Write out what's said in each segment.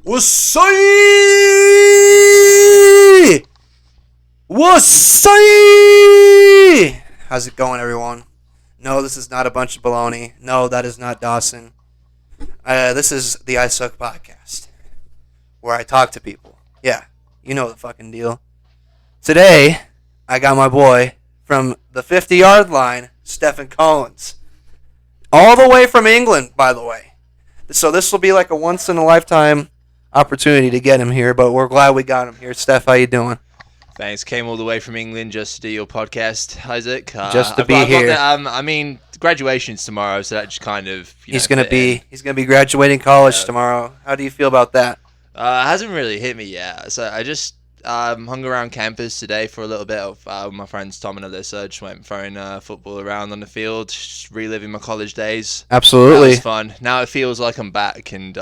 What's-up? What's-up? How's it going, everyone? No, this is not a bunch of baloney. No, that is not Dawson. This is the Isuck podcast, where I talk to people. Yeah, you know the fucking deal. Today, I got my boy from the 50-yard line, Stefan Collins. All the way from England, by the way. So this will be like a once-in-a-lifetime opportunity to get him here, but we're glad we got him here. Steph, how you doing? Thanks. Came all the way from England just to do your podcast, Isuck. Just to be here. I mean, graduation's tomorrow, so that just kind of he's gonna be graduating college tomorrow. How do you feel about that? It hasn't really hit me yet. So I just hung around campus today for a little bit with my friends Tom and Alyssa. Just went throwing football around on the field, just reliving my college days. Absolutely. That was fun. Now it feels like I'm back and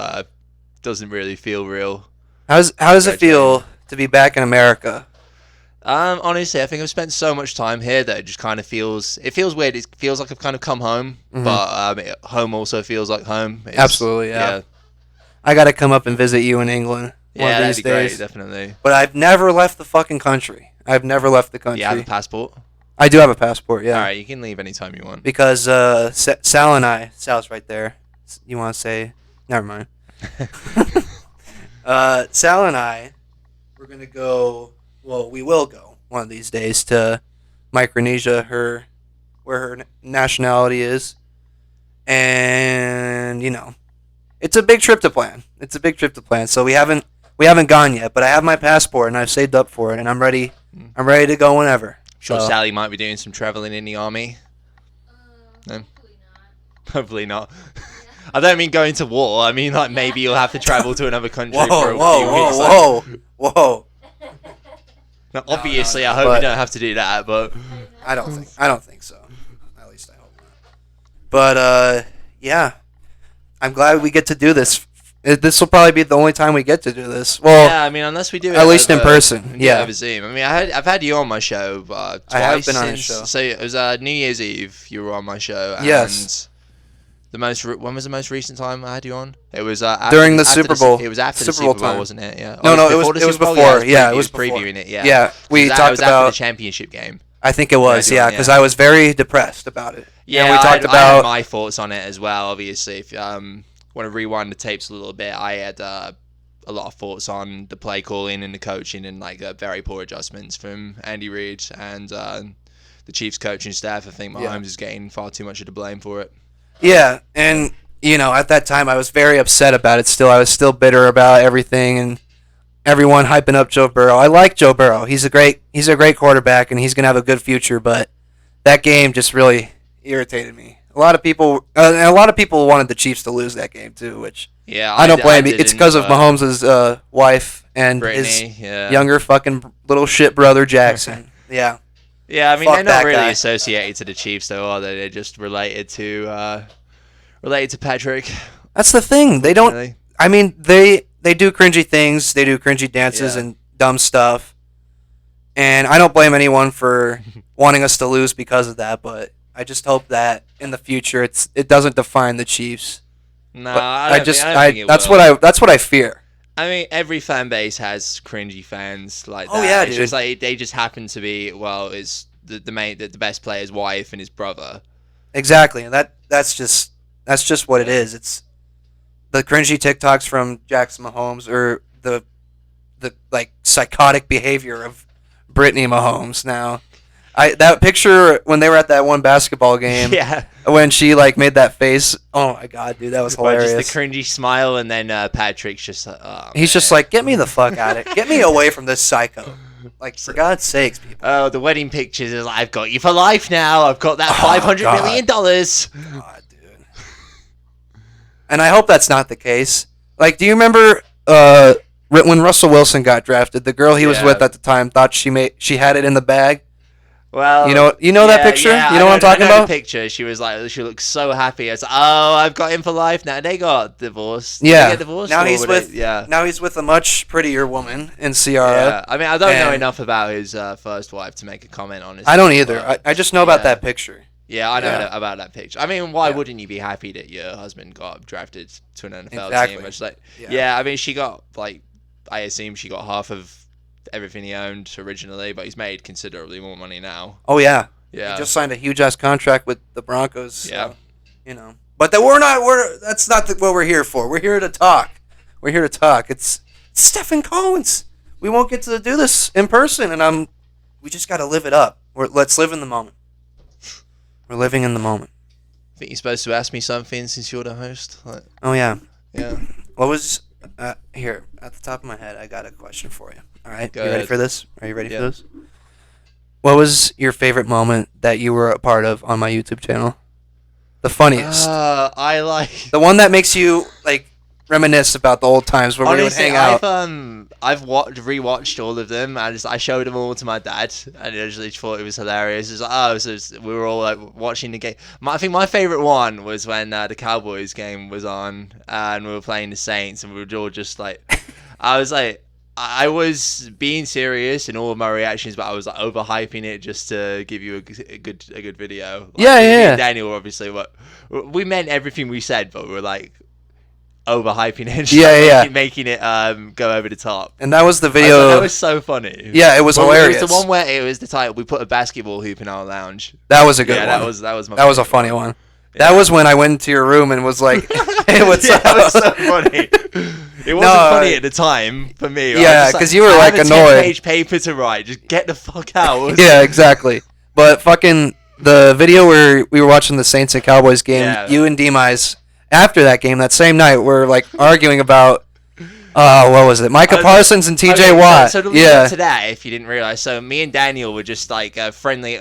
doesn't really feel real. How does it feel to be back in America? Honestly, I think I've spent so much time here that it just kind of feels weird. It feels like I've kind of come home, but home also feels like home. Absolutely, yeah. I got to come up and visit you in England one of these days. Great, definitely. But I've never left the fucking country. I've never left the country. You have a passport? I do have a passport, yeah. All right, you can leave anytime you want. Because Sal and I, Sal's right there. You want to say? Never mind. Sal and I, we're going to go... Well, we will go one of these days to Micronesia, where her nationality is. And, it's a big trip to plan. So we haven't gone yet, but I have my passport and I've saved up for it and I'm ready to go whenever. Sure, Sally might be doing some traveling in the army. No? Hopefully not. I don't mean going to war. I mean, like, maybe you'll have to travel to another country for a few weeks. Whoa. Now, obviously, I hope you don't have to do that, but I don't think so. At least I hope not. But yeah, I'm glad we get to do this. This will probably be the only time we get to do this. Well, yeah, I mean, unless we do it at least in person. Yeah, over Zoom. I mean, I've had you on my show twice. I have been on your show. So it was New Year's Eve. You were on my show. And yes. When was the most recent time I had you on? It was during the Super Bowl. It was after the Super Bowl, wasn't it? Yeah. No, it was before. Yeah, it was previewing it. Yeah. Yeah, we talked it was about after the championship game. I think it was. Yeah, because I was very depressed about it. Yeah, and we talked I about had my thoughts on it as well. Obviously, if want to rewind the tapes a little bit, I had a lot of thoughts on the play calling and the coaching and like very poor adjustments from Andy Reid and the Chiefs coaching staff. I think Mahomes is getting far too much of the blame for it. Yeah, and at that time I was very upset about it. I was still bitter about everything and everyone hyping up Joe Burrow. I like Joe Burrow. He's a great quarterback and he's gonna have a good future. But that game just really irritated me. A lot of people wanted the Chiefs to lose that game too, which I don't blame you. It's because of Mahomes' wife and Brittany, his younger fucking little shit brother Jackson. Yeah. Yeah, I mean they're not really associated to the Chiefs though, are they? They're just related to Patrick. That's the thing. They don't. Really? I mean, they do cringy things. They do cringy dances and dumb stuff. And I don't blame anyone for wanting us to lose because of that. But I just hope that in the future it doesn't define the Chiefs. No, I don't think it that's will. That's what I fear. I mean, every fan base has cringy fans like that. Oh yeah, it's dude. Just like they just happen to be is the best player's wife and his brother. Exactly, and that's just what it is. It's the cringy TikToks from Jackson Mahomes or the like psychotic behavior of Brittany Mahomes now. That picture when they were at that one basketball game, when she like made that face. Oh my god, dude, that was hilarious. Just the cringy smile, and then Patrick's just he's just like, get me the fuck out of it, get me away from this psycho. Like, for God's sakes, people. Oh, the wedding pictures is like, I've got you for life now. I've got that $500 million. God, dude. And I hope that's not the case. Like, do you remember when Russell Wilson got drafted? The girl he was with at the time thought she had it in the bag. Well, you know that picture? Yeah, you know what I'm talking about? The picture. She was like, she looked so happy. It's like, oh, I've got him for life now. They got divorced. Yeah. They get divorced now he's with a much prettier woman in Ciara. Yeah. I mean, I don't know enough about his first wife to make a comment on it. I don't either. I just know about that picture. Yeah, I know Yeah. about that picture. I mean, why Yeah. wouldn't you be happy that your husband got drafted to an NFL Exactly. team? It's like, Yeah. yeah, I mean, she got, like, I assume she got half of everything he owned originally, but he's made considerably more money now. Oh yeah. Yeah. He just signed a huge ass contract with the Broncos. So, Yeah. you know. But that's not what we're here for. We're here to talk. We're here to talk. It's Stefan Collins. We won't get to do this in person, and we just got to live it up. Let's live in the moment. We're living in the moment. I think you're supposed to ask me something since you're the host. Like, Oh yeah. yeah. What was here at the top of my head? I got a question for you. All right, Go you ready ahead. for this? Are you ready Yeah. for this? What was your favorite moment that you were a part of on my YouTube channel? The funniest, I like. the one that makes you like reminisce about the old times where we would Honestly, hang out. I've rewatched all of them, and I showed them all to my dad, and I just thought it was hilarious. It was like, we were all like watching the game. I think my favorite one was when the Cowboys game was on, and we were playing the Saints, and we were all just like, I was like, I was being serious in all of my reactions, but I was like overhyping it just to give you a good video. Like, Yeah, me yeah. and Daniel obviously, but we meant everything we said, but we were like overhyping it, just making it go over the top. And that was the I was video. like, that was so funny. Yeah, it was hilarious. It was the one where it was the title. We put a basketball hoop in our lounge. That was a good Yeah, one. that was my. That was a favorite funny one. That Yeah. was when I went into your room and was like, "Hey, what's Yeah, up?" that was so funny. It wasn't funny at the time for me. I Yeah, was just 'cause you were, I like, have a annoyed. 10-page paper to write. Just get the fuck out. Yeah, exactly. But fucking the video where we were watching the Saints and Cowboys game, Yeah. you and Demise, after that game, that same night, were like arguing about, what was it? Micah Parsons and TJ Watt. So to that, if you didn't realize, so me and Daniel were just like friendly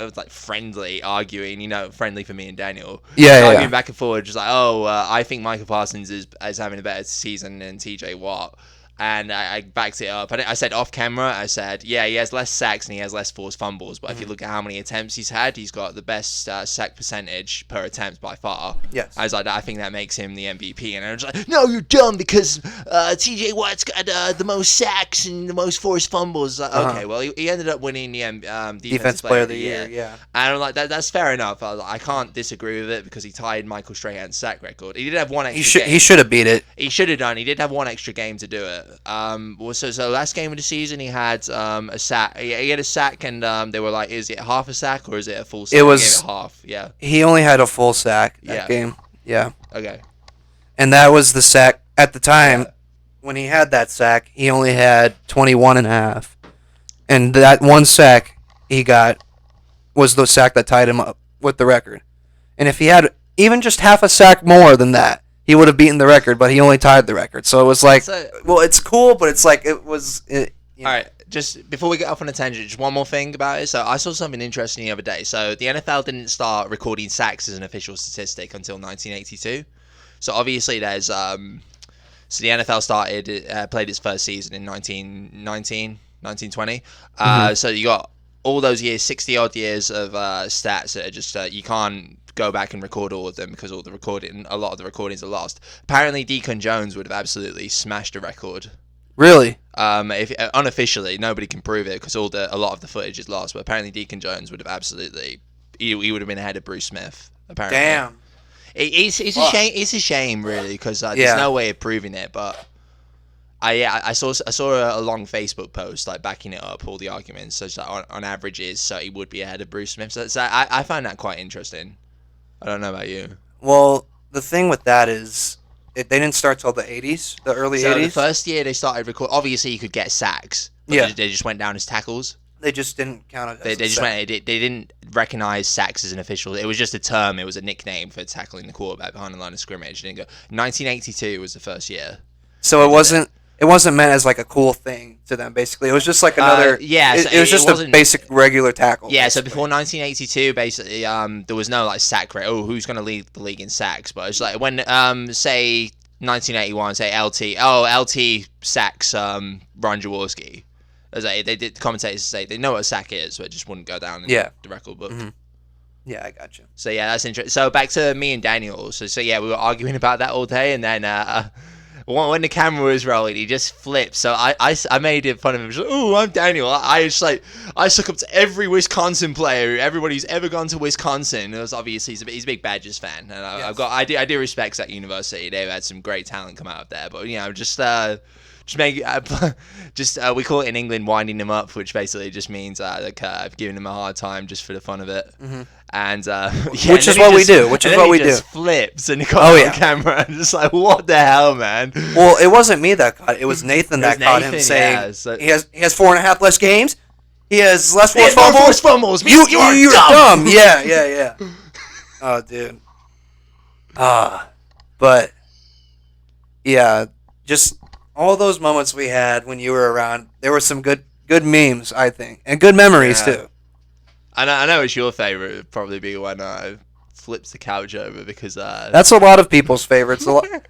arguing, friendly for me and Daniel. Arguing back and forward, just like, I think Micah Parsons is having a better season than TJ Watt. And I backed it up. I said off camera, I said, yeah, he has less sacks and he has less forced fumbles. But if you look at how many attempts he's had, he's got the best sack percentage per attempt by far. Yes. I was like, I think that makes him the MVP. And I was like, no, you're dumb because TJ Watt's got the most sacks and the most forced fumbles. Like, okay, well, he ended up winning the Defensive Player of the Year. Yeah. And I'm like, that's fair enough. I can't disagree with it because he tied Michael Strahan's sack record. He did have one extra game. He should have beat it. He should have done. He did have one extra game to do it. So last game of the season, he had a sack. He had a sack, and they were like, "Is it half a sack or is it a full sack?" It was He gave it half. Yeah. He only had a full sack that Yeah. game. Yeah. Okay. And that was the sack at the time. When he had that sack, he only had 21 and a half. And that one sack he got was the sack that tied him up with the record. And if he had even just half a sack more than that, he would have beaten the record, but he only tied the record. So it was like, well, it's cool, but it's like All right, just before we get off on a tangent, just one more thing about it. So I saw something interesting the other day. So the NFL didn't start recording sacks as an official statistic until 1982. So obviously there's so the NFL played its first season in 1920. So you got all those years, 60 odd years of stats that are just you can't go back and record all of them because a lot of the recordings are lost. Apparently Deacon Jones would have absolutely smashed the record. Really? If unofficially, nobody can prove it because a lot of the footage is lost. But apparently, Deacon Jones would have absolutely he would have been ahead of Bruce Smith. Apparently, Damn. It's a shame. It's a shame, really, because there's no way of proving it. But I saw a long Facebook post like backing it up, all the arguments. So it's like on averages, so he would be ahead of Bruce Smith. So I find that quite interesting. I don't know about you. Well, the thing with that is, they didn't start till the 80s, the early 80s. So the first year they started record. Obviously, you could get sacks. But they just went down as tackles. They just didn't count it. They didn't recognize sacks as an official. It was just a term. It was a nickname for tackling the quarterback behind the line of scrimmage. It didn't go. 1982 was the first year. So it wasn't meant as like a cool thing to them. Basically, it was just like another. It was just a basic regular tackle. Yeah. Basically. So before 1982, basically, there was no like sack rate. Oh, who's going to lead the league in sacks? But it's like when say 1981, say LT sacks Ron Jaworski. The commentators say they know what a sack is, but it just wouldn't go down in the record book. Mm-hmm. Yeah, I got you. So yeah, that's interesting. So back to me and Daniel. So yeah, we were arguing about that all day, and then when the camera was rolling, he just flipped. So I made fun of him. Like, oh, I'm Daniel. I stuck up to every Wisconsin player, everybody who's ever gone to Wisconsin. It was obviously he's a big Badgers fan, and Yes. I do respect that university. They've had some great talent come out of there, but just we call it in England winding them up, which basically just means giving them a hard time just for the fun of it. Mm-hmm. And which is what we do. Which is what we do. Flips and got on camera and just like, what the hell, man? Well, it wasn't me that caught it. It was Nathan that caught him saying he has 4.5 less games. He has less forced fumbles. You're dumb. Yeah. Oh, dude. But yeah, just all those moments we had when you were around. There were some good memes, I think, and good memories too. I know it's your favorite. It'd probably be when I flips the couch over because that's a lot of people's favorites.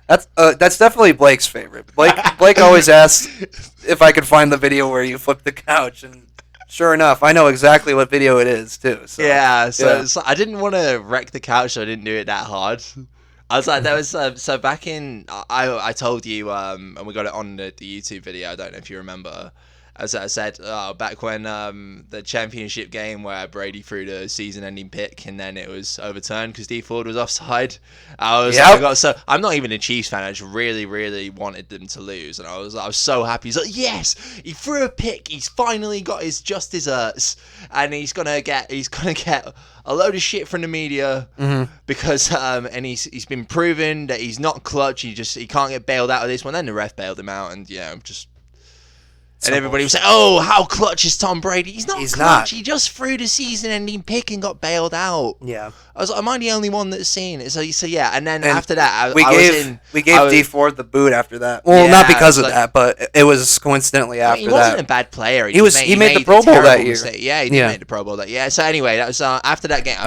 That's definitely Blake's favorite. Blake always asks if I could find the video where you flip the couch, and sure enough, I know exactly what video it is too. So, so I didn't want to wreck the couch, so I didn't do it that hard. I was like, that was so back in. I told you, and we got it on the YouTube video. I don't know if you remember. As I said, back when the championship game where Brady threw the season-ending pick and then it was overturned because D Ford was offside. I'm not even a Chiefs fan. I just really, really wanted them to lose, and I was so happy. He's like, yes, he threw a pick. He's finally got his just desserts, and he's gonna get a load of shit from the media because and he's been proven that he's not clutch. He can't get bailed out of this one. Then the ref bailed him out, and just. And everybody was like, "Oh, how clutch is Tom Brady? He's not clutch. He just threw the season-ending pick and got bailed out." Yeah. I was like, "Am I the only one that's seen it?" So yeah. And then after that, we gave D Ford the boot after that. Well, not because of that, but it was coincidentally after that. He wasn't a bad player. He made the Pro Bowl that year. Mistake. Yeah, he did make the Pro Bowl that year. So anyway, that was after that game.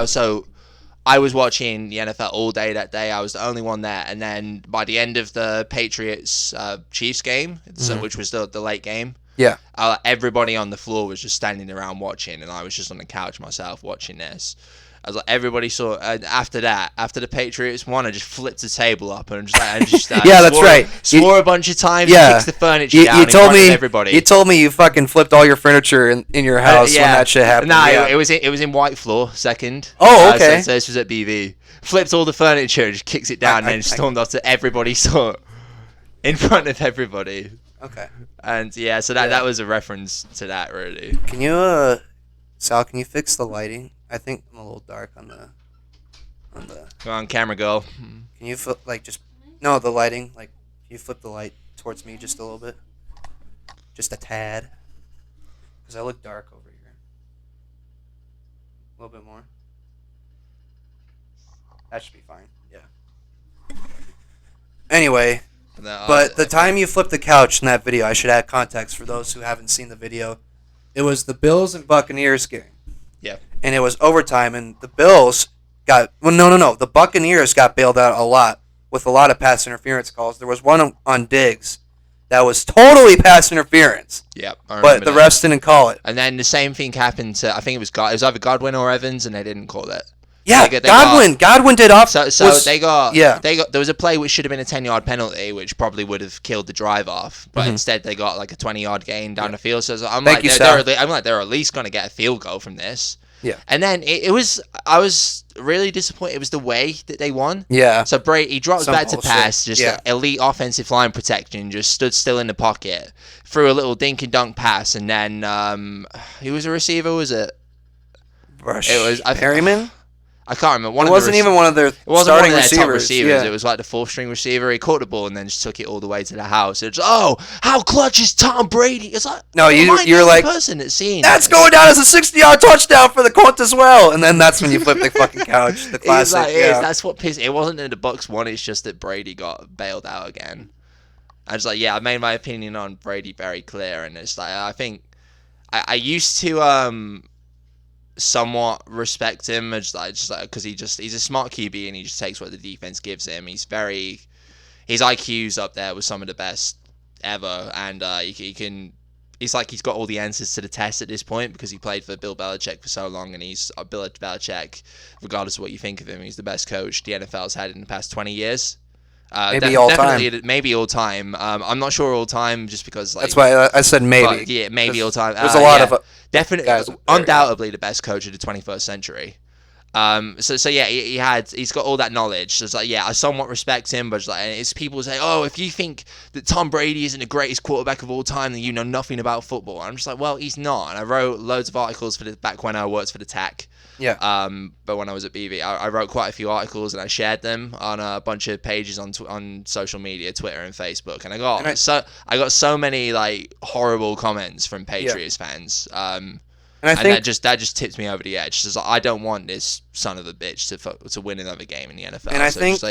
I was watching the NFL all day that day. I was the only one there. And then by the end of the Patriots Chiefs game, which was the late game, everybody on the floor was just standing around watching, and I was just on the couch myself watching this. I was like, everybody saw. After the Patriots won, I just flipped the table up and swore a bunch of times. Yeah, kicked the furniture down in front of everybody. You told me you fucking flipped all your furniture in your house when that shit happened. It was in White Floor second. Oh, okay. So this was at BV. Flips all the furniture, just kicks it down, and then stormed off to everybody saw it in front of everybody. Okay. And so that was a reference to that, really. Can you, Sal? Can you fix the lighting? I think I'm a little dark on the. Go on, camera girl. Can you flip the lighting? Like, can you flip the light towards me just a little bit? Just a tad. Because I look dark over here. A little bit more. That should be fine. Yeah. Anyway, but the time you flipped the couch in that video, I should add context for those who haven't seen the video. It was the Bills and Buccaneers game. Yeah. And it was overtime, and the Bills got... Well, no. The Buccaneers got bailed out a lot with a lot of pass interference calls. There was one on Diggs that was totally pass interference. Yep. But the refs didn't call it. And then the same thing happened to... I think it was either Godwin or Evans, and they didn't call it. Yeah, Godwin did off. So they got. There was a play which should have been a 10-yard penalty, which probably would have killed the drive off. But instead, they got like a 20-yard gain down the field. So I'm like, they're at least going to get a field goal from this. Yeah. And then I was really disappointed. It was the way that they won. Yeah. So Brady dropped back to pass, just elite offensive line protection, just stood still in the pocket, threw a little dink and dunk pass, and then who was a receiver? Was it? It was Perryman. I can't remember. It wasn't even one of their starting receivers. Yeah. It was like the fourth string receiver. He caught the ball and then just took it all the way to the house. It's how clutch is Tom Brady? It's like you're like person that's seeing that's going down as a 60-yard touchdown for the Colts as well. And then that's when you flip the fucking couch. The classic. That's what pissed. It wasn't that the Bucks won. It's just that Brady got bailed out again. I was like, I made my opinion on Brady very clear, and it's like I think I used to somewhat respect him just because he's a smart QB and he just takes what the defense gives him. His IQ's up there with some of the best ever, and he's got all the answers to the test at this point because he played for Bill Belichick for so long, and he's Bill Belichick, regardless of what you think of him, he's the best coach the NFL's had in the past 20 years. Maybe all time. Definitely, maybe all time. I'm not sure all time, just because That's why I said maybe. But yeah, maybe all time. There's a lot of definitely, guys up there, undoubtedly the best coach of the 21st century. So yeah, he's got all that knowledge. So it's like, yeah, I somewhat respect him, but it's like, it's people say, oh, if you think that Tom Brady isn't the greatest quarterback of all time, then you know nothing about football. And I'm just like, well, he's not. And I wrote loads of articles back when I worked for the Tech. Yeah. But when I was at BV, I wrote quite a few articles and I shared them on a bunch of pages on social media, Twitter and Facebook. And I got so many like horrible comments from Patriots fans. And that just tips me over the edge. So I don't want this son of a bitch to win another game in the NFL. And I think,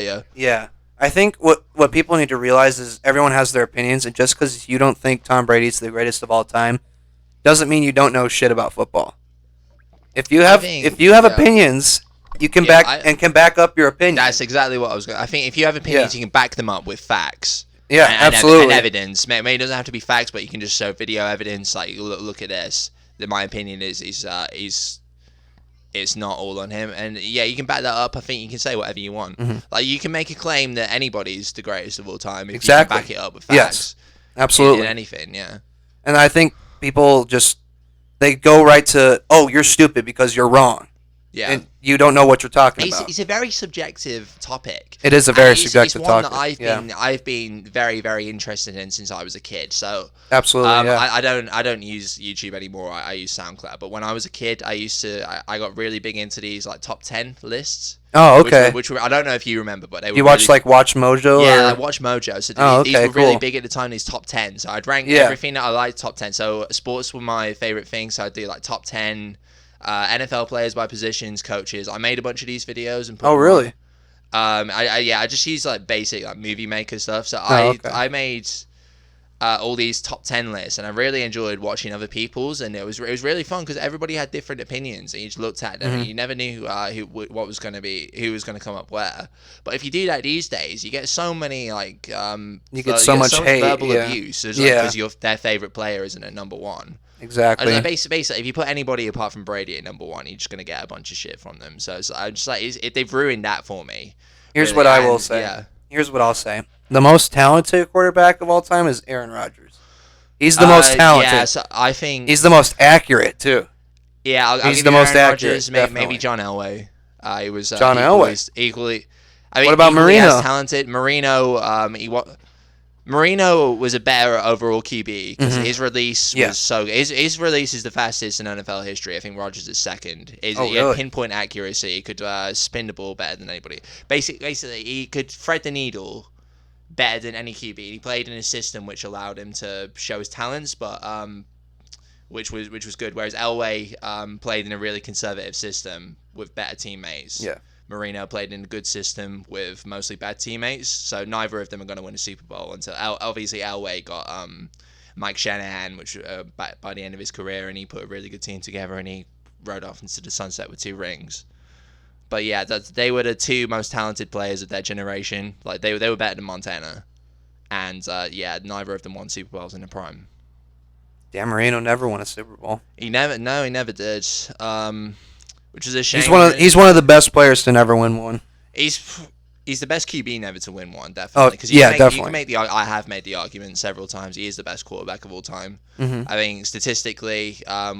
I think what people need to realize is everyone has their opinions, and just because you don't think Tom Brady's the greatest of all time, doesn't mean you don't know shit about football. If you have opinions, you can back up your opinion. That's exactly what I was going. I think if you have opinions, you can back them up with facts. Yeah, absolutely. And evidence. Maybe it doesn't have to be facts, but you can just show video evidence. Like, look at this. That my opinion is it's not all on him, and yeah, you can back that up. I think you can say whatever you want. Mm-hmm. Like, you can make a claim that anybody's the greatest of all time if you exactly. can back it up with facts. Yes, absolutely. In anything, yeah. And I think people they go right to, oh, you're stupid because you're wrong. Yeah. And you don't know what you're talking about. It's a very subjective topic. It is a very subjective topic. It's one that I've been very, very interested in since I was a kid. So absolutely, I don't use YouTube anymore. I use SoundCloud. But when I was a kid, I got really big into these like top 10 lists. Oh, okay. Which were I don't know if you remember, but they were. You watched like Watch Mojo? Yeah, I watched Mojo. So these were really big at the time. These top 10. So I'd rank everything that I liked top 10. So sports were my favorite thing. So I'd do like top 10. NFL players by positions, coaches. I made a bunch of these videos and put them really? On. I just use like basic like movie maker stuff. So I made all these top 10 lists, and I really enjoyed watching other people's, and it was really fun because everybody had different opinions, and you just looked at them, and you never knew who was going to come up where. But if you do that these days, you get so many like you get so much hate, verbal abuse, because their favorite player isn't at number one. Exactly. And basically, if you put anybody apart from Brady at number one, you're just going to get a bunch of shit from them. So I'm just like, they've ruined that for me. Here's what I will say. Yeah. Here's what I'll say. The most talented quarterback of all time is Aaron Rodgers. He's the most talented. Yeah, so I think he's the most accurate too. Yeah, I'll he's give the you most Aaron accurate. Rodgers, maybe John Elway. He was John Elway equally. I mean, what about equally Marino? As talented. Marino was a better overall QB because his release was so good. His release is the fastest in NFL history. I think Rodgers is second. He had pinpoint accuracy. He could spin the ball better than anybody. Basically, he could thread the needle better than any QB. He played in a system which allowed him to show his talents, but which was good. Whereas Elway played in a really conservative system with better teammates. Yeah. Marino played in a good system with mostly bad teammates, so neither of them are going to win a Super Bowl until obviously Elway got Mike Shanahan, which by the end of his career, and he put a really good team together, and he rode off into the sunset with 2 rings. But yeah, they were the 2 most talented players of their generation. Like they were better than Montana, and neither of them won Super Bowls in the prime. Dan Marino never won a Super Bowl. He never did. Which is a shame. He's one of the best players to never win one. He's the best QB never to win one, definitely. Definitely. I have made the argument several times. He is the best quarterback of all time. Mm-hmm. I think statistically, I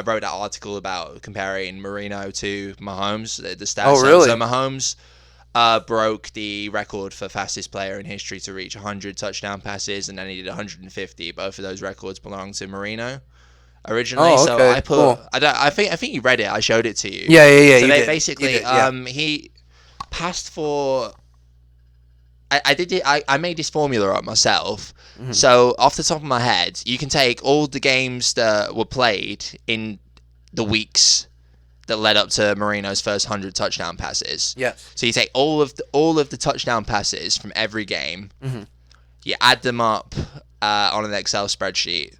wrote that article about comparing Marino to Mahomes, the stats. Oh, really? So Mahomes broke the record for fastest player in history to reach 100 touchdown passes, and then he did 150. Both of those records belong to Marino originally. So I put cool. I think you read it. I showed it to you. Yeah. So they basically he passed for I made this formula up myself. Mm-hmm. So off the top of my head, you can take all the games that were played in the weeks that led up to Marino's first 100 touchdown passes. Yes. So you take all of the touchdown passes from every game. Mm-hmm. You add them up on an Excel spreadsheet.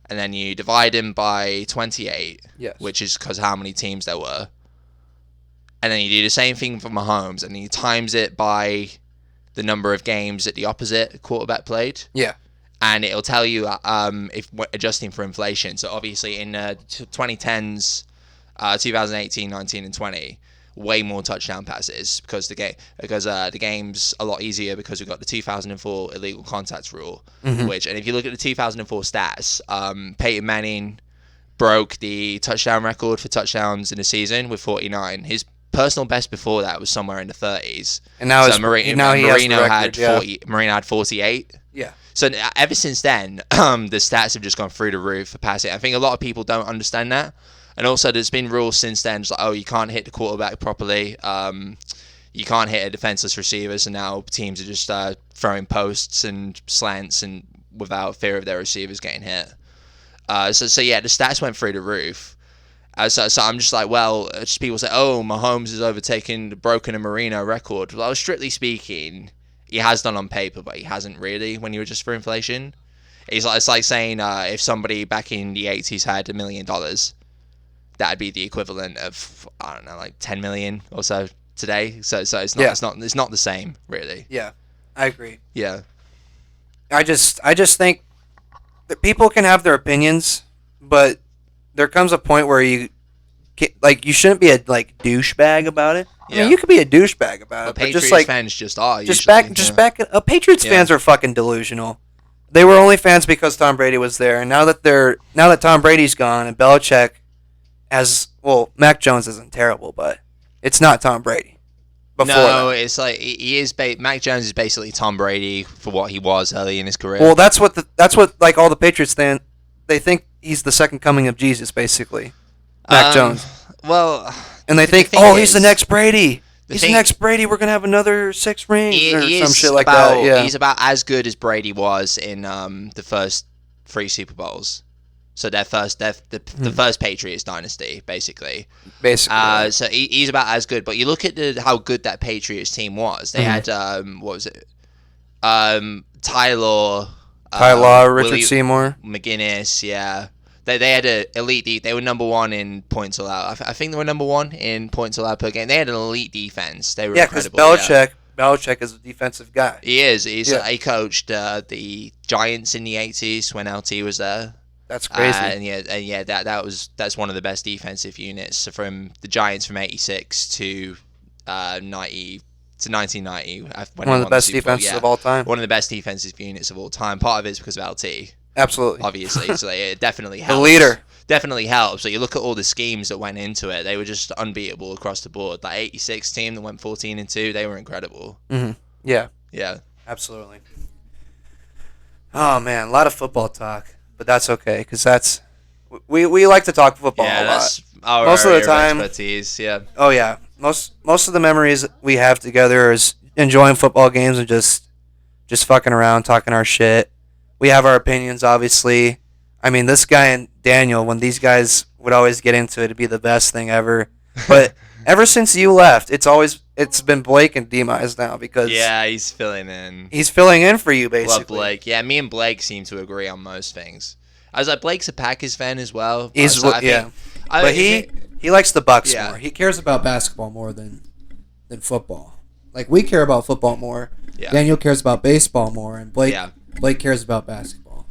And then you divide them by 28, which is because how many teams there were. And then you do the same thing for Mahomes, and then you times it by the number of games that the opposite quarterback played. Yeah. And it'll tell you if adjusting for inflation. So obviously in 2010s, 2018, 19, and 20, way more touchdown passes because the game's a lot easier because we've got the 2004 illegal contact rule, Mm-hmm. and if you look at the 2004 stats, Peyton Manning broke the touchdown record for touchdowns in a season with 49. His personal best before that was somewhere in the 30s. And now, so now he has the record, had 40. Marino had 48. Yeah. So ever since then, the stats have just gone through the roof for passing. I think a lot of people don't understand that. And also, there's been rules since then, just like, oh, you can't hit the quarterback properly. You can't hit a defenseless receiver. So now teams are just throwing posts and slants and without fear of their receivers getting hit. So yeah, the stats went through the roof. So I'm just like, well, just people say, oh, Mahomes has overtaken the broken and Marino record. Well, strictly speaking, he has done on paper, but he hasn't really when you adjust for inflation. It's like saying if somebody back in the 80s had $1 million, that'd be the equivalent of, I don't know, like 10 million or so today. So it's not the same, really. Yeah, I agree. Yeah. I just think that people can have their opinions, but there comes a point where you shouldn't be a douchebag about it. I mean, you could be a douchebag about it, but Patriots just fans just are. Patriots fans are fucking delusional. They were only fans because Tom Brady was there, and now that Tom Brady's gone and Belichick Mac Jones isn't terrible, but it's not Tom Brady. It's like he is. Mac Jones is basically Tom Brady for what he was early in his career. Well, that's what all the Patriots they think he's the second coming of Jesus, basically. Mac Jones. Well, and they think, he's the next Brady. He's the next Brady. We're gonna have another 6 rings or some shit like that. Yeah. He's about as good as Brady was in the first 3 Super Bowls. So the first Patriots dynasty, basically. So he's about as good. But you look at how good that Patriots team was. They had what was it? Tyler, Richard Seymour, McGinnis. Yeah, they had an elite. They were number 1 in points allowed. I think they were number 1 in points allowed per game. They had an elite defense. They were incredible. Belichick is a defensive guy. He is. He coached the Giants in the 80s when LT was there. That's crazy. That's one of the best defensive units from the Giants from 86 to 1990. One of the best defenses of all time. One of the best defensive units of all time. Part of it is because of LT. Absolutely. Obviously, so it definitely helps. The leader. Definitely helps. So you look at all the schemes that went into it; they were just unbeatable across the board. That '86 team that went 14-2, they were incredible. Mm-hmm. Yeah. Yeah. Absolutely. Oh man, a lot of football talk. But that's okay, because we like to talk football a lot. That's our most of the time, expertise. Yeah. Oh yeah, most of the memories we have together is enjoying football games and just fucking around, talking our shit. We have our opinions, obviously. I mean, this guy and Daniel, when these guys would always get into it, it'd be the best thing ever. But ever since you left, it's been Blake and Demise now because he's filling in. He's filling in for you, basically. Love Blake. Yeah, me and Blake seem to agree on most things. I was like, Blake's a Packers fan as well. But he likes the Bucks more. He cares about basketball more than football. Like we care about football more. Yeah. Daniel cares about baseball more, and Blake cares about basketball.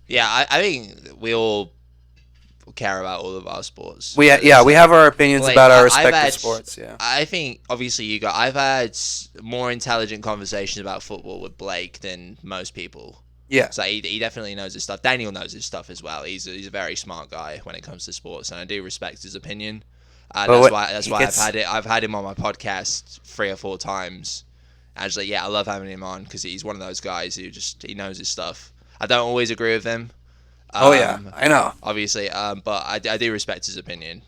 Yeah, I think we all care about all of our sports. We have our opinions about our respective sports. Yeah, I think obviously I've had more intelligent conversations about football with Blake than most people. Yeah, so he definitely knows his stuff. Daniel knows his stuff as well. He's a very smart guy when it comes to sports, and I do respect his opinion. That's why I've had him on my podcast 3 or 4 times. Actually, I love having him on because he's one of those guys who he knows his stuff. I don't always agree with him. I know. Obviously, but I do respect his opinion.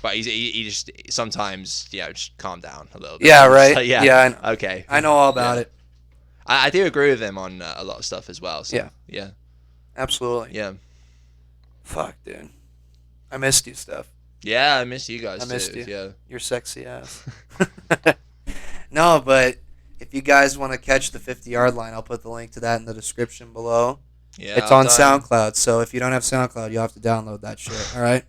But he just sometimes, just calm down a little bit. Yeah, right. So, yeah. Okay. I know all about it. I do agree with him on a lot of stuff as well. So, yeah. Absolutely. Yeah. Fuck, dude. I missed you, Stef. Yeah, I missed you guys. I missed you. Yeah. You're sexy ass. No, but if you guys want to catch the 50-yard line, I'll put the link to that in the description below. Yeah, it's on SoundCloud, so if you don't have SoundCloud, you'll have to download that shit. All right.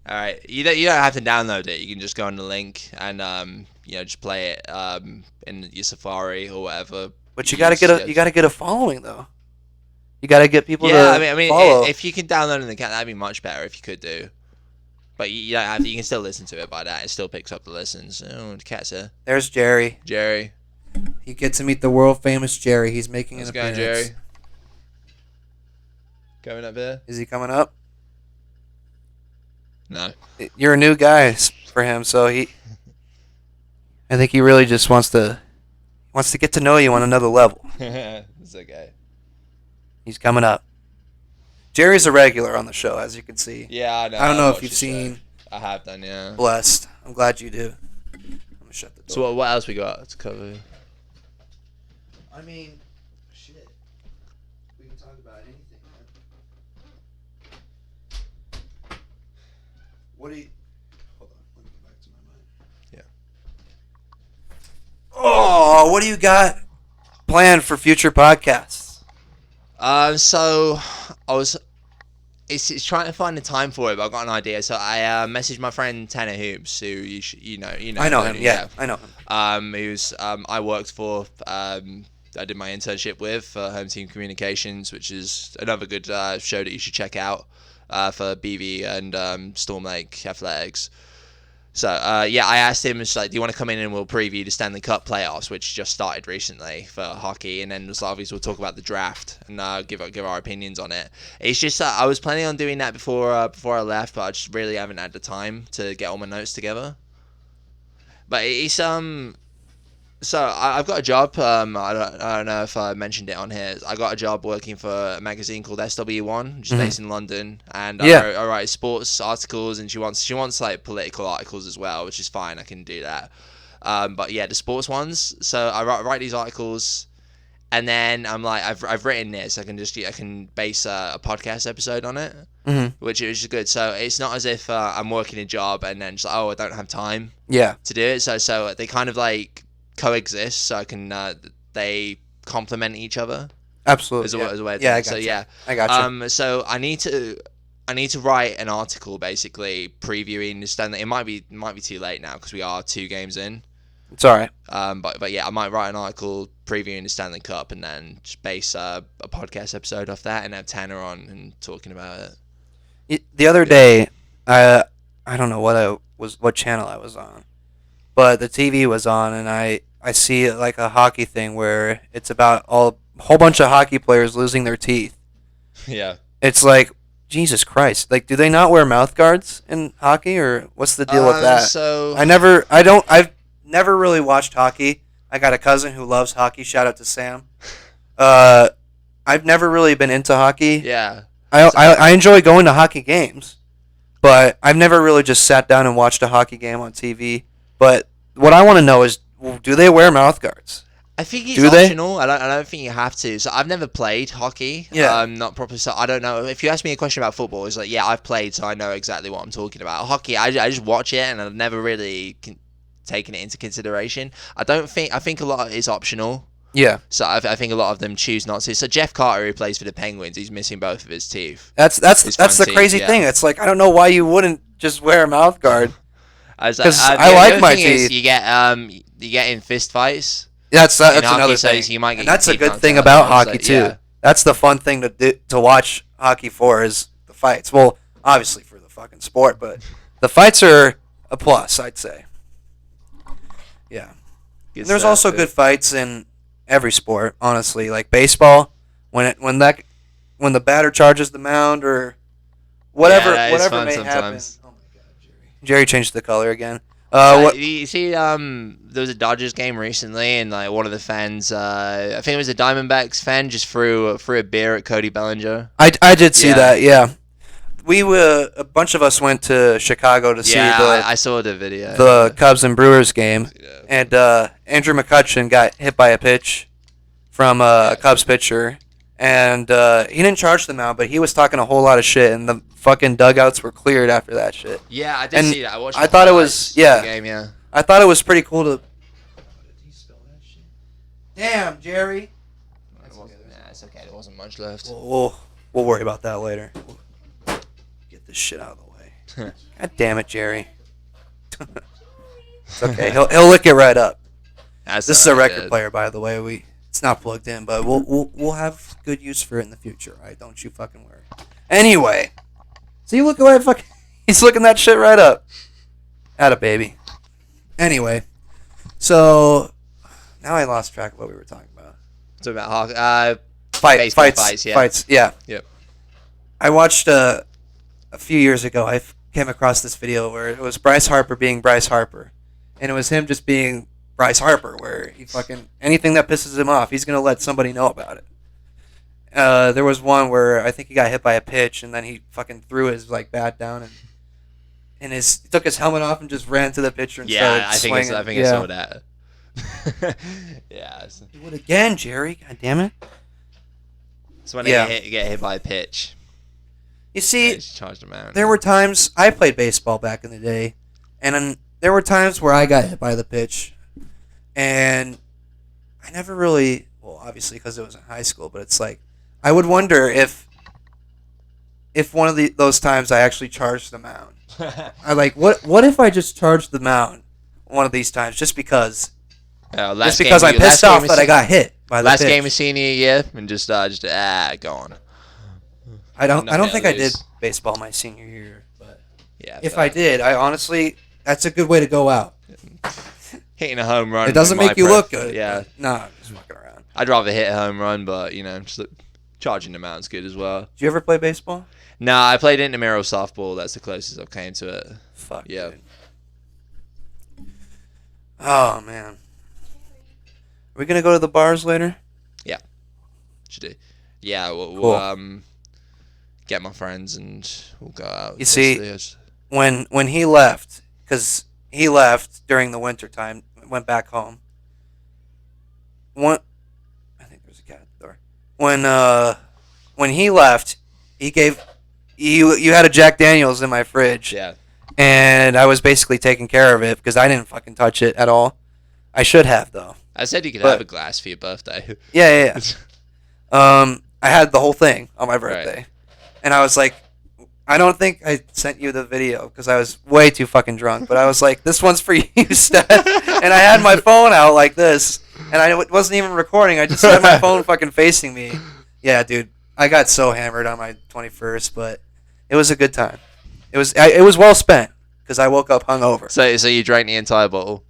All right. You don't have to download it. You can just go on the link and just play it in your Safari or whatever. But you gotta get a following though. You gotta get people to follow. If you can download an account, that'd be much better if you could do. But you don't have to, you can still listen to it by that. It still picks up the listens. Oh, the cat's here. There's Jerry. Jerry. You get to meet the world famous Jerry. He's making How's an it going, appearance. Jerry? Going up here? Is he coming up? No. You're a new guy for him, so I think he really just wants to get to know you on another level. It's okay. He's coming up. Jerry's a regular on the show, as you can see. Yeah, I know. I don't know if watched you've the show. seen I have done, yeah. Blessed. I'm glad you do. I'm gonna shut the door. So what else we got to cover? I mean, shit. We can talk about anything, man. What do you... Hold on. Let me go back to my mind. Yeah. Oh, what do you got planned for future podcasts? So I was. It's trying to find the time for it, but I've got an idea. So I messaged my friend Tanner Hoops, who you know. I know him. Yeah, I know him. Who's I worked for. I did my internship with Home Team Communications, which is another good show that you should check out for BV and Storm Lake Athletics. So yeah, I asked him, do you want to come in and we'll preview the Stanley Cup playoffs, which just started recently for hockey, and then obviously we'll talk about the draft and give our opinions on it. It's just I was planning on doing that before I left, but I just really haven't had the time to get all my notes together. But it's So I've got a job. I don't know if I mentioned it on here. I got a job working for a magazine called SW1, which is based in London, and I write sports articles, and she wants like political articles as well, which is fine. I can do that. But yeah, the sports ones. So I write these articles, and then I'm like, I've written this. I can base a podcast episode on it, which is good. So it's not as if I'm working a job and then just like, I don't have time. To do it. So they kind of like coexist, so I can they complement each other. Absolutely. As a way. I got you. I got you. So I need to write an article basically previewing the Stanley. It might be too late now because we are 2 games in. It's all right. But yeah, I might write an article previewing the Stanley Cup and then just base a podcast episode off that and have Tanner on and talking about it. The other day, I don't know what channel I was on, but the TV was on, and I see like a hockey thing where it's about a whole bunch of hockey players losing their teeth. Yeah. It's like, Jesus Christ! Like, do they not wear mouth guards in hockey, or what's the deal with that? So I've never really watched hockey. I got a cousin who loves hockey. Shout out to Sam. I've never really been into hockey. Yeah. I enjoy going to hockey games, but I've never really just sat down and watched a hockey game on TV. But what I want to know is, do they wear mouth guards? I think it's optional. I don't think you have to. So I've never played hockey. Yeah. Not properly. So I don't know. If you ask me a question about football, it's like, yeah, I've played, so I know exactly what I'm talking about. Hockey, I just watch it, and I've never really taken it into consideration. I think a lot of it is optional. Yeah. So I think a lot of them choose not to. So Jeff Carter, who plays for the Penguins, he's missing both of his teeth. That's the crazy thing. It's like, I don't know why you wouldn't just wear a mouth guard. Because I like my teeth. You get in fist fights. That's hockey, another so thing. you might get and that's a good knocked thing out. about hockey too. Yeah. That's the fun thing to watch hockey for, is the fights. Well, obviously for the fucking sport, but the fights are a plus, I'd say. Yeah. And there's also good fights in every sport, honestly. Like baseball, when the batter charges the mound or whatever may happen. Sometimes. Oh my God, Jerry changed the color again. You see, there was a Dodgers game recently, and like one of the fans, I think it was a Diamondbacks fan, just threw a beer at Cody Bellinger. I did see that. Yeah, a bunch of us went to Chicago to see I saw the video. The Cubs and Brewers game, and Andrew McCutcheon got hit by a pitch from a Cubs pitcher, and he didn't charge the mound, but he was talking a whole lot of shit, and the fucking dugouts were cleared after that shit. Yeah, I did see that. I thought it was the game, yeah. I thought it was pretty cool to. Damn, Jerry. It's okay. There wasn't much left. We'll worry about that later. Get this shit out of the way. God damn it, Jerry. It's okay. He'll lick it right up. This is a record player, by the way. It's not plugged in, but we'll have good use for it in the future. Right? Don't you fucking worry. Anyway, see, look away, fucking. He's looking that shit right up. Atta baby. Anyway, so now I lost track of what we were talking about. It's about hockey. Fights. Yeah. Yep. I watched a few years ago. I came across this video where it was Bryce Harper being Bryce Harper, and it was him just being Bryce Harper, where he fucking anything that pisses him off, he's gonna let somebody know about it. There was one where I think he got hit by a pitch, and then he fucking threw his bat down and he took his helmet off and just ran to the pitcher and started swinging. I think I saw that. Yeah. Do it again, Jerry. God damn it. So when you get hit by a pitch, you see, charged him out. There were times I played baseball back in the day, and there were times where I got hit by the pitch, and I never really, well, obviously because it was in high school, but it's like I would wonder if one of those times I actually charged the mound. I what if I just charged the mound one of these times just because I'm pissed off that I got hit by the pitch. Last game of senior year and just go on. I don't think I did baseball my senior year, but if I did, I honestly that's a good way to go out. Hitting a home run. It doesn't make you look good. Yeah. Nah, just fucking around. I'd rather hit a home run, but just charging the mound's good as well. Did you ever play baseball? No, I played intramural softball. That's the closest I've came to it. Fuck. Yeah. Dude. Oh man. Are we gonna go to the bars later? Yeah. Should do. Yeah, we'll Cool. Get my friends and we'll go out. You see, when he left, because he left during the winter time, went back home. I think there's a cat at the door. When he left, he gave you had a Jack Daniels in my fridge. Yeah. And I was basically taking care of it because I didn't fucking touch it at all. I should have though. I said you could have a glass for your birthday. Yeah. I had the whole thing on my birthday. Right. And I was like, I don't think I sent you the video because I was way too fucking drunk. But I was like, this one's for you, Stef. And I had my phone out like this. And I wasn't even recording. I just had my phone fucking facing me. Yeah, dude. I got so hammered on my 21st, but it was a good time. It was well spent because I woke up hungover. So you drank the entire bottle?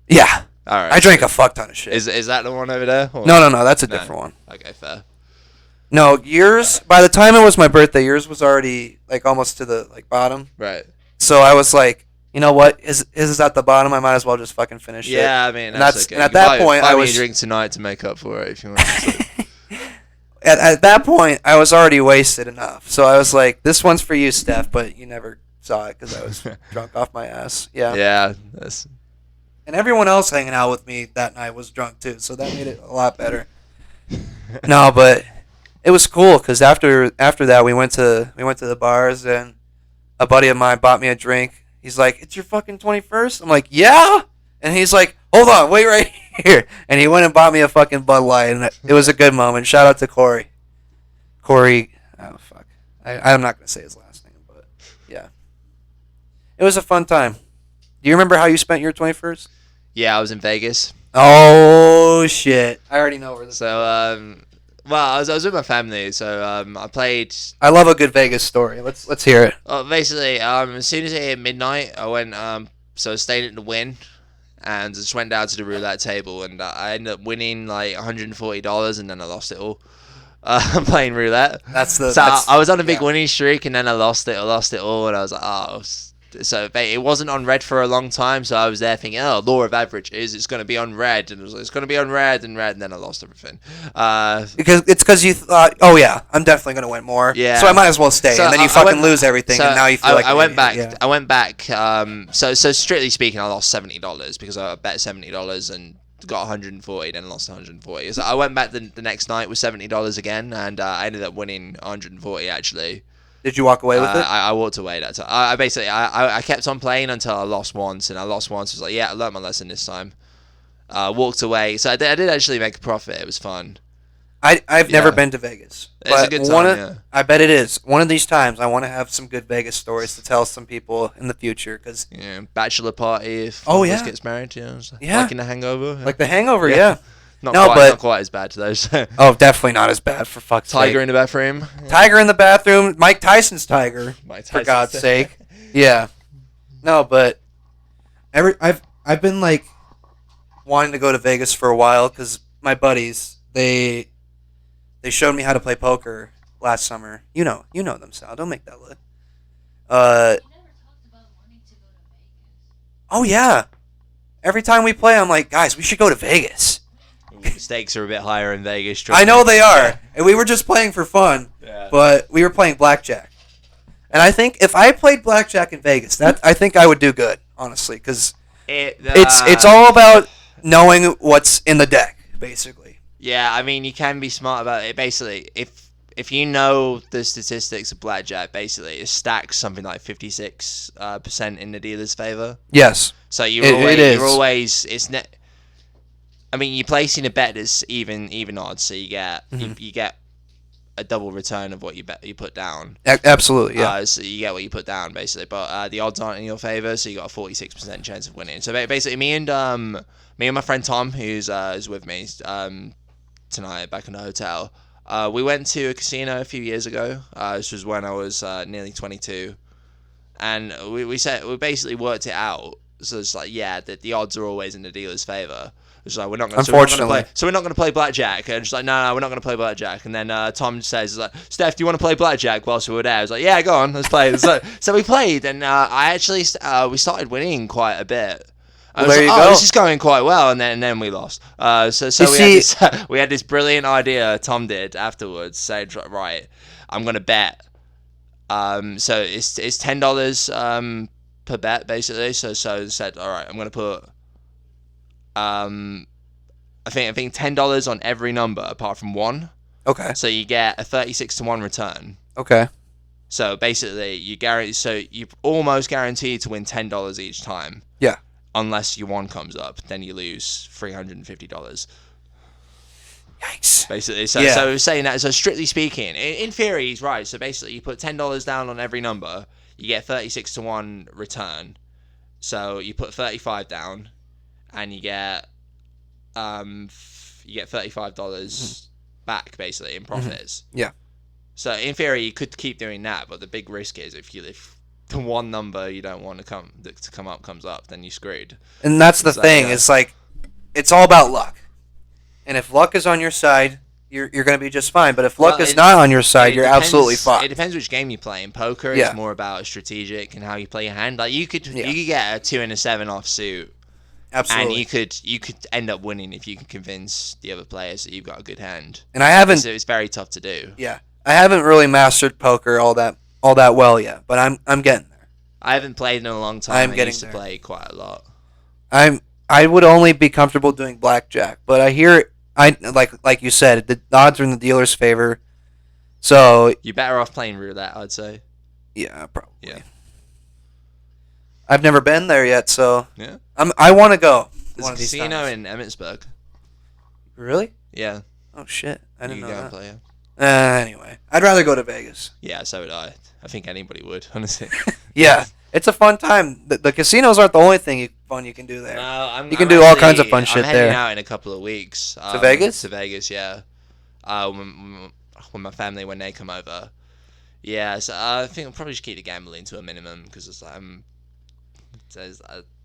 Yeah. All right. I drank a fuck ton of shit. Is that the one over there? Or? No. That's a different one. Okay, fair. No, yours, by the time it was my birthday, yours was already almost to the bottom. Right. So I was like, you know what? Is at the bottom? I might as well just fucking finish it. Yeah, I mean, that's okay. And at that point, I was drink tonight to make up for it if you want. at that point, I was already wasted enough. So I was like, this one's for you, Stef, but you never saw it because I was drunk off my ass. Yeah. Yeah. And everyone else hanging out with me that night was drunk too, so that made it a lot better. No, but it was cool because after that we went to the bars and a buddy of mine bought me a drink. He's like, "It's your fucking 21st?" I'm like, "Yeah." And he's like, "Hold on, wait right here." And he went and bought me a fucking Bud Light, and it was a good moment. Shout out to Corey. Oh fuck, I'm not gonna say his last name, but yeah, it was a fun time. Do you remember how you spent your 21st? Yeah, I was in Vegas. Oh shit! I already know where this. So I was with my family. So I played. I love a good Vegas story. Let's hear it. Basically, as soon as it hit midnight, I went. So I stayed at the Wynn, and just went down to the roulette table, and I ended up winning like $140, and then I lost it all. Playing roulette. I was on a big winning streak, and then I lost it all, and I was like, oh. So it wasn't on red for a long time, so I was there thinking, oh, law of average is it's going to be on red, and it's going to be on red, and then I lost everything. Because you thought, oh yeah, I'm definitely going to win more, yeah. So I might as well stay, and then you fucking lose everything, and now you feel like I went back. Yeah. I went back. So strictly speaking, I lost $70 because I bet $70 and got 140, then lost 140. So I went back the next night with $70 again, and I ended up winning 140 actually. Did you walk away with it? I walked away that time. I basically kept on playing until I lost once, and I lost once. I was like, yeah, I learned my lesson this time. Walked away, so I did actually make a profit. It was fun. I've never been to Vegas. It's a good time. I bet it is. One of these times, I want to have some good Vegas stories to tell some people in the future. Cause bachelor party if one gets married. Like in The Hangover. Like The Hangover, yeah. Not quite as bad to those. Oh, definitely not as bad, for fuck's sake. Tiger in the bathroom. Tiger in the bathroom. Mike Tyson's tiger. Mike Tyson's for God's sake. Yeah. No, but I've been like wanting to go to Vegas for a while because my buddies they showed me how to play poker last summer. You know them, Sal. Don't make that look. Uh, oh yeah. Every time we play, I'm like, guys, we should go to Vegas. Stakes are a bit higher in Vegas. I know they are, and we were just playing for fun, but we were playing blackjack. And I think if I played blackjack in Vegas, I think I would do good, honestly, because it's all about knowing what's in the deck, basically. Yeah, I mean, you can be smart about it. Basically, if you know the statistics of blackjack, basically it stacks something like 56% in the dealer's favor. Yes. So you're is. always I mean, you're placing a bet that's even odds, so you get you get a double return of what you put down. Absolutely, yeah. So you get what you put down, basically, but the odds aren't in your favor, so you got a 46% chance of winning. So basically, me and my friend Tom, who's is with me tonight back in the hotel, we went to a casino a few years ago. This was when I was nearly 22, and we basically worked it out. So it's like, yeah, the odds are always in the dealer's favor. It's like we're not going to play blackjack. And it's like, no, we're not going to play blackjack. And then Tom says, like, Stef, do you want to play blackjack whilst we were there? I was like, yeah, go on, let's play. So we played, and I actually we started winning quite a bit. I was like, this is going quite well, and then we lost. We had this brilliant idea. Tom did afterwards. Said, right, I'm going to bet. So it's $10 per bet, basically. So said, all right, I'm going to put I think $10 on every number apart from one. Okay. So you get a 36-1 return. Okay. So basically, you almost guaranteed to win $10 each time. Yeah. Unless your one comes up, then you lose $350. Yikes. Basically, so we're saying that. So strictly speaking, in theory, he's right. So basically, you put $10 down on every number, you get 36-1 return. So you put 35 down, and you get $35 back basically in profits. Mm-hmm. Yeah. So in theory, you could keep doing that, but the big risk is if the one number you don't want to come up comes up, then you're screwed. And that's the thing. It's like it's all about luck. And if luck is on your side, you're going to be just fine. But if luck is not on your side, you're absolutely fine. It depends which game you play. In poker, it's more about strategic and how you play your hand. Like you could get a 2 and a 7 offsuit. Absolutely. And you could end up winning if you can convince the other players that you've got a good hand. And I haven't. So it's very tough to do. Yeah, I haven't really mastered poker all that well yet, but I'm getting there. I haven't played in a long time. I used to play quite a lot. I would only be comfortable doing blackjack, but like you said, the odds are in the dealer's favor. So you're better off playing roulette, I'd say. Yeah, probably. Yeah. I've never been there yet, so yeah. I want to go. There's a casino in Emmitsburg. Really? Yeah. Oh shit! I didn't know that. Play, yeah. Anyway, I'd rather go to Vegas. Yeah, so would I. I think anybody would, honestly. Yeah, it's a fun time. The casinos aren't the only thing fun you can do there. No, you can do all kinds of fun shit there. I'm heading out in a couple of weeks. To Vegas? To Vegas, yeah. When my family, when they come over. Yeah, so I think I'll probably just keep the gambling to a minimum because it's like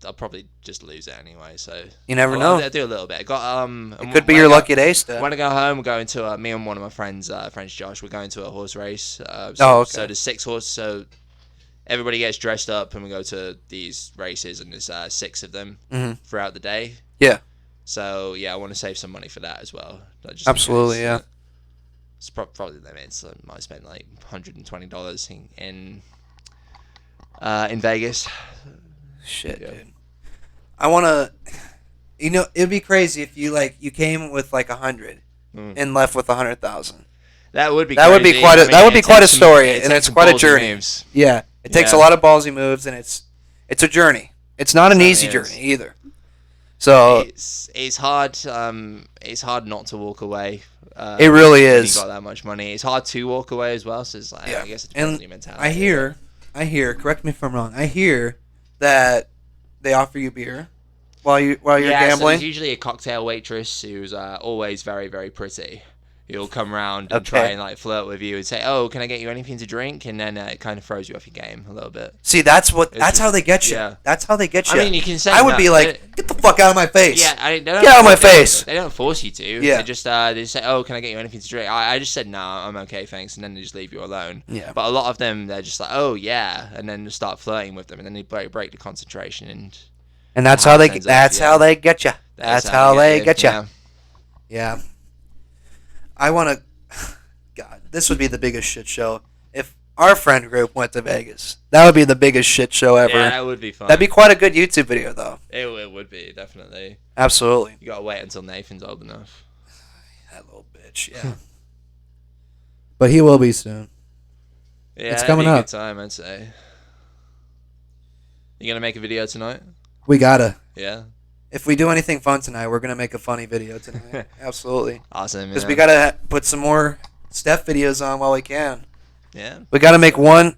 I'll probably just lose it anyway. So you never know. I'll do a little bit. It could be your lucky day, Stef. When I go home, we're going to me and one of my friends, Josh. We're going to a horse race. Okay. So there's 6 horses. So everybody gets dressed up, and we go to these races, and there's 6 of them throughout the day. Yeah. So yeah, I want to save some money for that as well. Absolutely, yeah. It's probably limit. So I might spend like $120 in Vegas. Shit, dude. I want to. It'd be crazy if you came with like 100 and left with 100,000. That would be. That would be quite a story, and it's quite a journey. Moves. Yeah, it takes a lot of ballsy moves, and it's a journey. It's not an easy journey either. So it's hard. It's hard not to walk away. It really is. When you got that much money, it's hard to walk away as well. So it's like I guess it's and your mentality. I hear. Correct me if I'm wrong. I hear that they offer you beer while you're gambling. So there's usually a cocktail waitress who's always very, very pretty, He'll come around and try and like flirt with you and say, "Oh, can I get you anything to drink?" And then it kind of throws you off your game a little bit. See, that's how they get you. Yeah. That's how they get you. I mean, you can say I would no, be like, get the fuck out of my face. Yeah, they don't get out of my face. They don't force you to. Yeah. They just say, "Oh, can I get you anything to drink?" I just said, "No, I'm okay, thanks," and then they just leave you alone. Yeah. But a lot of them, they're just like, "Oh yeah," and then they start flirting with them, and then they break the concentration, and that's how they how they get you. That's how they get you. Yeah. I want to. God, this would be the biggest shit show if our friend group went to Vegas. That would be the biggest shit show ever. Yeah, that would be fun. That'd be quite a good YouTube video, though. It would be, definitely. Absolutely. You gotta wait until Nathan's old enough. That little bitch, yeah. But he will be soon. Yeah, it's coming be a up. Good time, I'd say. You gonna make a video tonight? We gotta. Yeah. If we do anything fun tonight, we're gonna make a funny video tonight. Absolutely. Awesome. Because we gotta put some more Stef videos on while we can. Yeah. We gotta make one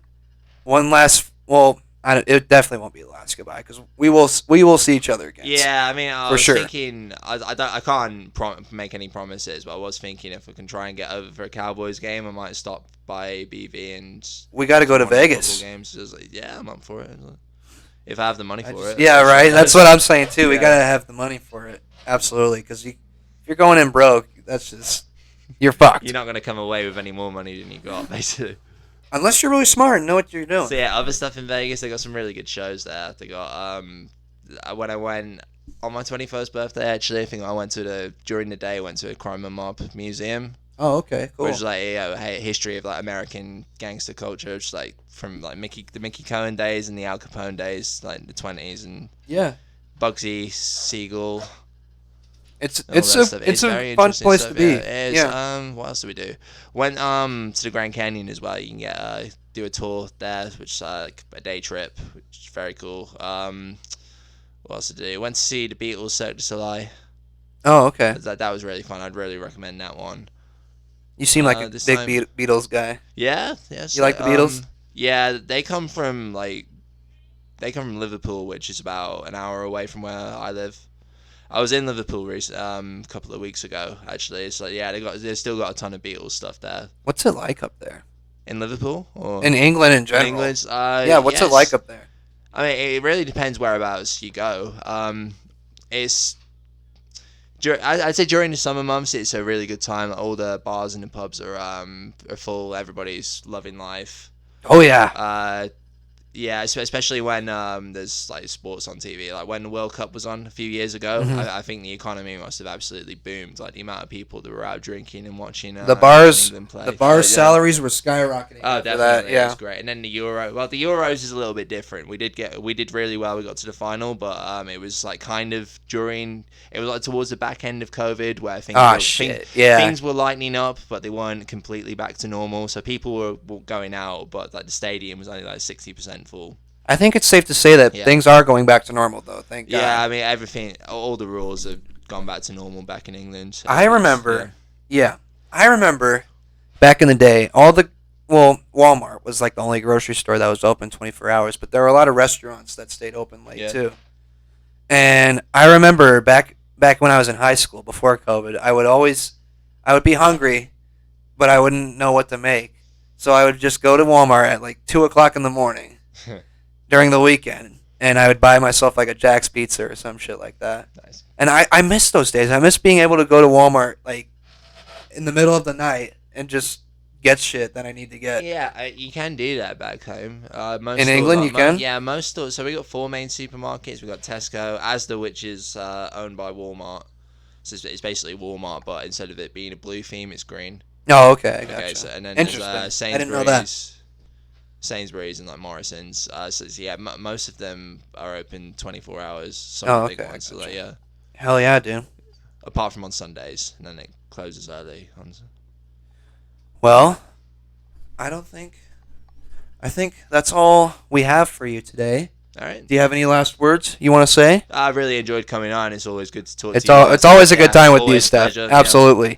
last. Well, it definitely won't be the last goodbye because we will see each other again. Yeah, I mean, I was sure. thinking I can't make any promises, but I was thinking if we can try and get over for a Cowboys game, I might stop by BV and. We gotta go to Vegas. Games. Just like, yeah, I'm up for it. If I have the money for it. Yeah, right. That's what I'm saying too. We gotta have the money for it. Absolutely, because if you're going in broke, that's just you're fucked. You're not gonna come away with any more money than you got, basically. Unless you're really smart and know what you're doing. So yeah, other stuff in Vegas. They got some really good shows there. They got when I went on my 21st birthday, actually, I think I went to during the day. I went to a Crime and Mob museum. Oh, okay, cool. Which is like a history of like American gangster culture, just like from like the Mickey Cohen days and the Al Capone days, like the 20s, and yeah, Bugsy Siegel. It's a fun place to be. Yeah. What else do we do? Went to the Grand Canyon as well. You can get do a tour there, which is like a day trip, which is very cool. What else to do? Went to see the Beatles, Cirque du Soleil. Oh, okay. That was really fun. I'd really recommend that one. You seem like a big Beatles guy. Yeah, yes. You like the Beatles? Yeah, they come from Liverpool, which is about an hour away from where I live. I was in Liverpool a couple of weeks ago, actually. So yeah, they still got a ton of Beatles stuff there. What's it like up there? In Liverpool or in England in general? In England, yeah. What's it like up there? I mean, it really depends whereabouts you go. I'd say during the summer months, it's a really good time. All the bars and the pubs are full. Everybody's loving life. Oh yeah. Yeah, especially when there's like sports on TV. Like when the World Cup was on a few years ago, mm-hmm. I think the economy must have absolutely boomed. Like the amount of people that were out drinking and watching the bars salaries were skyrocketing. Oh, definitely, that. Yeah, it was great. And then the Euro. Well, the Euros is a little bit different. We did really well. We got to the final, but it was like kind of during. It was like towards the back end of COVID where things were lightening up, but they weren't completely back to normal. So people were going out, but like the stadium was only like 60% full. I think it's safe to say that things are going back to normal, though. Thank God. Yeah, I mean all the rules have gone back to normal back in England. So I remember back in the day, Walmart was like the only grocery store that was open 24 hours, but there were a lot of restaurants that stayed open late too. And I remember back when I was in high school before COVID, I would be hungry, but I wouldn't know what to make. So I would just go to Walmart at like 2:00 in the morning during the weekend, and I would buy myself like a Jack's Pizza or some shit like that. Nice. And I miss those days. I miss being able to go to Walmart like in the middle of the night and just get shit that I need to get. Yeah, you can do that back home. In England, you can? Yeah, most stores. So we got 4 main supermarkets. We got Tesco, Asda, which is owned by Walmart. So it's basically Walmart, but instead of it being a blue theme, it's green. Oh, okay, I gotcha. Okay, so, and then interesting. There's I didn't know that. Sainsbury's and like Morrison's. So yeah, most of them are open 24 hours. Some of the big ones, so like, yeah. Hell yeah, dude. Apart from on Sundays, and then it closes early. Well, I think that's all we have for you today. All right. Do you have any last words you want to say? I really enjoyed coming on. It's always good to talk to you. It's always a good time with you, Stef. Absolutely. Yeah.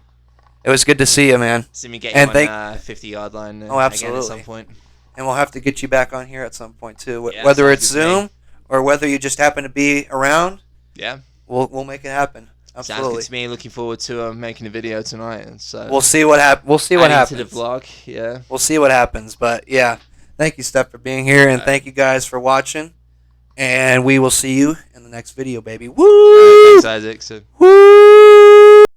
It was good to see you, man. See me get you on 50-yard line again at some point. And we'll have to get you back on here at some point, too. Whether it's Zoom or whether you just happen to be around, yeah, we'll make it happen. Sounds Absolutely. good to me. Looking forward to making a video tonight. And so We'll see what We'll see what adding happens. to the vlog. Yeah. We'll see what happens. But yeah, thank you, Steph, for being here, and thank you guys for watching. And we will see you in the next video, baby. Woo! Thanks, Isaac. So. Woo!